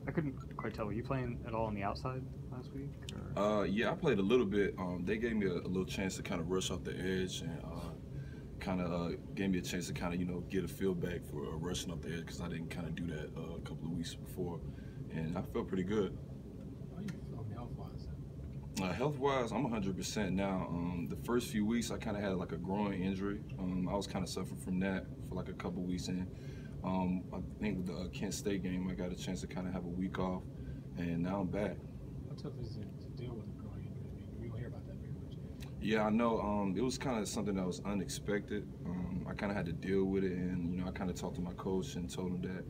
I couldn't quite tell. Were you playing at all on the outside last week? Yeah, I played a little bit. They gave me a little chance to kind of rush off the edge and kind of gave me a chance to kind of get a feel back for rushing off the edge because I didn't kind of do that a couple of weeks before, and I felt pretty good. How you feel health-wise? Health-wise, I'm 100% now. The first few weeks, I kind of had like a growing injury. I was kind of suffering from that for like a couple of weeks, and I think with the Kent State game, I got a chance to kind of have a week off, and now I'm back. How tough is it to deal with a growing injury? I mean, we don't hear about that very much. Yeah, I know. It was kind of something that was unexpected. I kind of had to deal with it, and I kind of talked to my coach and told him that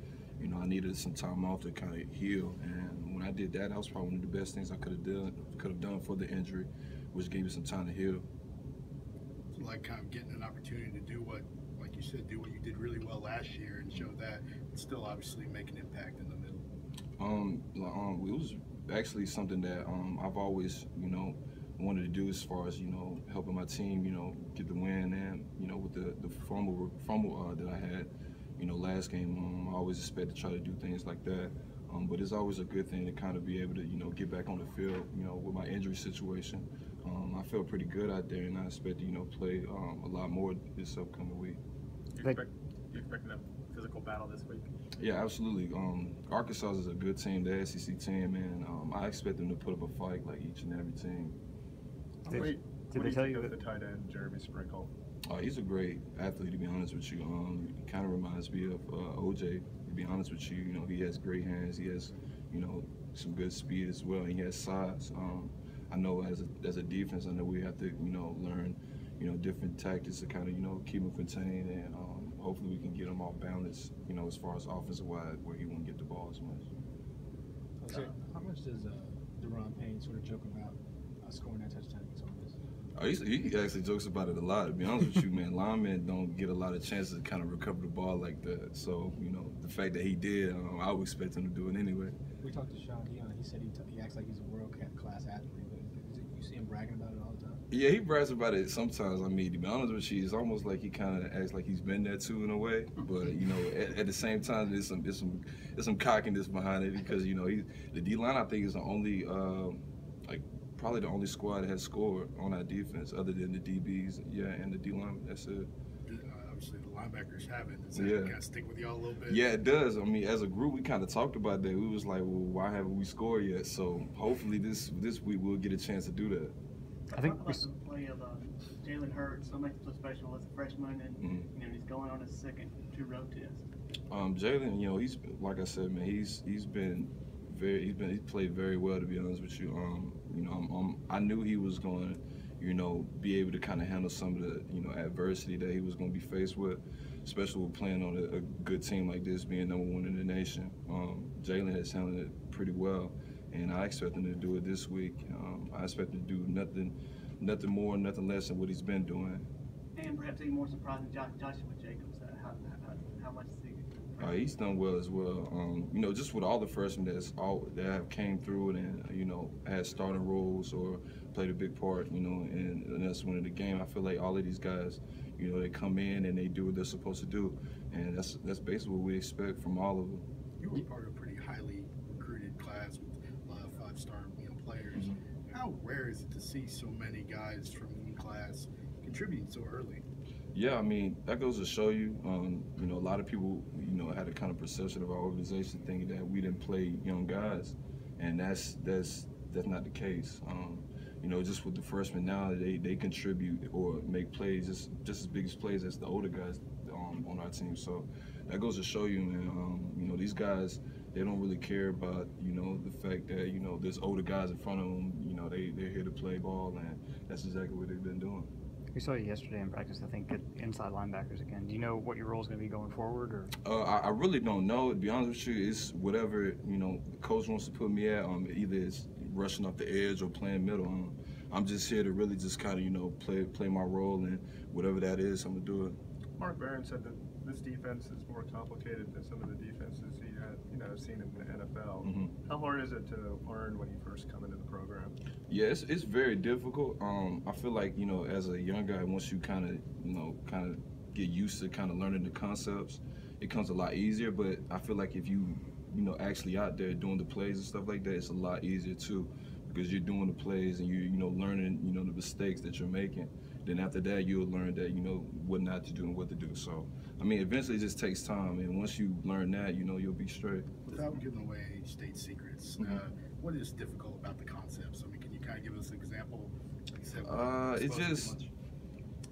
I needed some time off to kind of heal. And when I did that was probably one of the best things I could have done for the injury, which gave me some time to heal. So like kind of getting an opportunity to do what, like you said, do what you did really well last year and show that, and still obviously make an impact in the middle. It was actually something that I've always wanted to do as far as helping my team get the win, and with the fumble that I had last game, I always expect to try to do things like that. But it's always a good thing to kind of be able to get back on the field with my injury situation. I feel pretty good out there, and I expect to play a lot more this upcoming week. You expecting a physical battle this week? Yeah, absolutely. Arkansas is a good team, the SEC team, and I expect them to put up a fight like each and every team. Did they tell you that the tight end Jeremy Sprinkle? He's a great athlete, to be honest with you. He kind of reminds me of OJ, to be honest with you. He has great hands. He has, some good speed as well. He has size. I know as a defense, I know we have to, learn, different tactics to kind of, keep him contained, and hopefully we can get him off balance, as far as offensive wide, where he won't get the ball as much. So how much does Deron Payne sort of joke about scoring that touchdown against Ole Miss? He actually jokes about it a lot, to be honest with you, man. Linemen don't get a lot of chances to kind of recover the ball like that. So, the fact that he did, I would expect him to do it anyway. We talked to Sean. He said he acts like he's a world-class athlete, but you see him bragging about it all the time? Yeah, he brags about it sometimes. I mean, to be honest with you, it's almost like he kind of acts like he's been there too in a way. But, at the same time, there's some cockiness behind it because, the D-line, I think, is the only, probably the only squad that has scored on our defense other than the DBs, and the D-line. That's it. Obviously, the linebackers haven't. Does that kind of stick with y'all a little bit? Yeah, it does. I mean, as a group, we kind of talked about that. We was like, well, why haven't we scored yet? So hopefully this week we'll get a chance to do that. I think about the play of Jalen Hurts. So makes him so special as a freshman, and he's going on his second two-row test. Jalen, he's like I said, man. He's played very well, to be honest with you. I knew he was going to, be able to kind of handle some of the, adversity that he was going to be faced with, especially with playing on a good team like this, being #1 in the nation. Jalen has handled it pretty well, and I expect him to do it this week. I expect him to do nothing more, nothing less than what he's been doing. And perhaps even more surprising, Joshua Jacobs. How much is he? He's done well as well. Just with all the freshmen that have came through and had starting roles or played a big part, in us winning the game. I feel like all of these guys, they come in and they do what they're supposed to do, and that's basically what we expect from all of them. You were part of a pretty highly recruited class with a lot of 5-star players. How rare is it to see so many guys from one class contributing so early? Yeah, I mean, that goes to show you, a lot of people, had a kind of perception of our organization thinking that we didn't play young guys, and that's not the case. Just with the freshmen now, they contribute or make plays just as big as plays as the older guys on our team. So that goes to show you, man, these guys, they don't really care about, the fact that, there's older guys in front of them, they're here to play ball, and that's exactly what they've been doing. We saw you yesterday in practice, I think, at inside linebackers again. Do you know what your role is going to be going forward? Or I really don't know. To be honest with you, it's whatever the coach wants to put me at. Either it's rushing off the edge or playing middle. I'm just here to really just kind of play my role, and whatever that is, I'm gonna do it. Mark Barron said that this defense is more complicated than some of the defenses he had seen in the NFL. How hard is it to learn when you first come into the program? Yeah, it's very difficult. I feel like as a young guy, once you kind of get used to kind of learning the concepts, it comes a lot easier. But I feel like if you actually out there doing the plays and stuff like that, it's a lot easier too, because you're doing the plays and you're learning, the mistakes that you're making. Then after that, you'll learn that, what not to do and what to do. So, I mean, eventually it just takes time. And once you learn that, you'll be straight. Without giving away state secrets, what is difficult about the concepts? I mean, can you kind of give us an example? Like you said,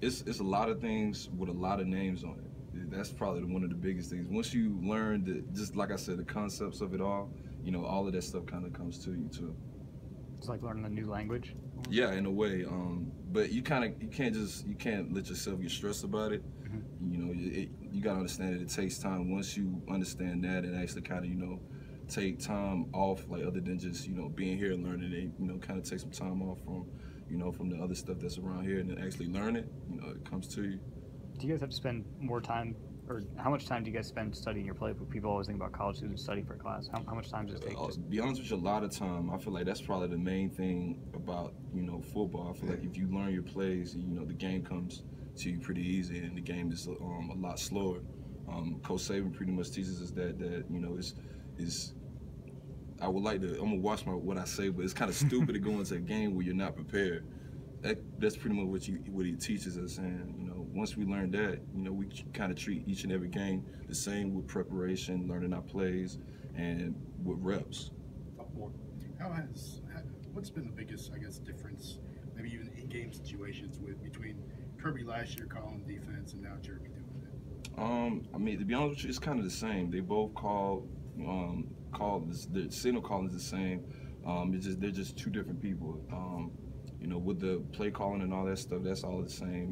it's a lot of things with a lot of names on it. That's probably one of the biggest things. Once you learn just like I said, the concepts of it all of that stuff kind of comes to you too. It's like learning a new language. Yeah, in a way. But you can't let yourself get stressed about it. You gotta understand that it takes time. Once you understand that, and actually kind of take time off, like other than just being here and learning it. Kind of take some time off from from the other stuff that's around here, and then actually learn it. It comes to you. Do you guys have to spend more time, or how much time do you guys spend studying your playbook? People always think about college students study for class. How much time does it take? To be honest with you, a lot of time. I feel like that's probably the main thing about football. I feel like if you learn your plays, the game comes to you pretty easy, and the game is a lot slower. Coach Saban pretty much teaches us that is. I would like to. I'm gonna watch what I say, but it's kind of stupid to go into a game where you're not prepared. That's pretty much what he teaches us, and once we learn that, we kind of treat each and every game the same with preparation, learning our plays, and with reps. What's been the biggest, I guess, difference, maybe even in-game situations between Kirby last year calling defense and now Jeremy doing it? I mean, to be honest with you, it's kind of the same. They both call the signal calling is the same. They're just two different people. With the play calling and all that stuff, that's all the same.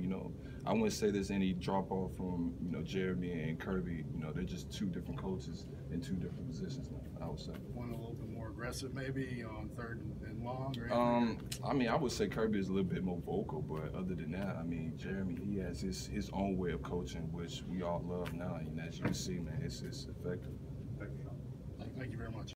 I wouldn't say there's any drop off from Jeremy and Kirby. They're just two different coaches in two different positions now, I would say. One a little bit more aggressive maybe on third and long, or I mean, I would say Kirby is a little bit more vocal, but other than that, I mean, Jeremy, he has his own way of coaching, which we all love now, and as you can see, man, it's effective. Thank you very much.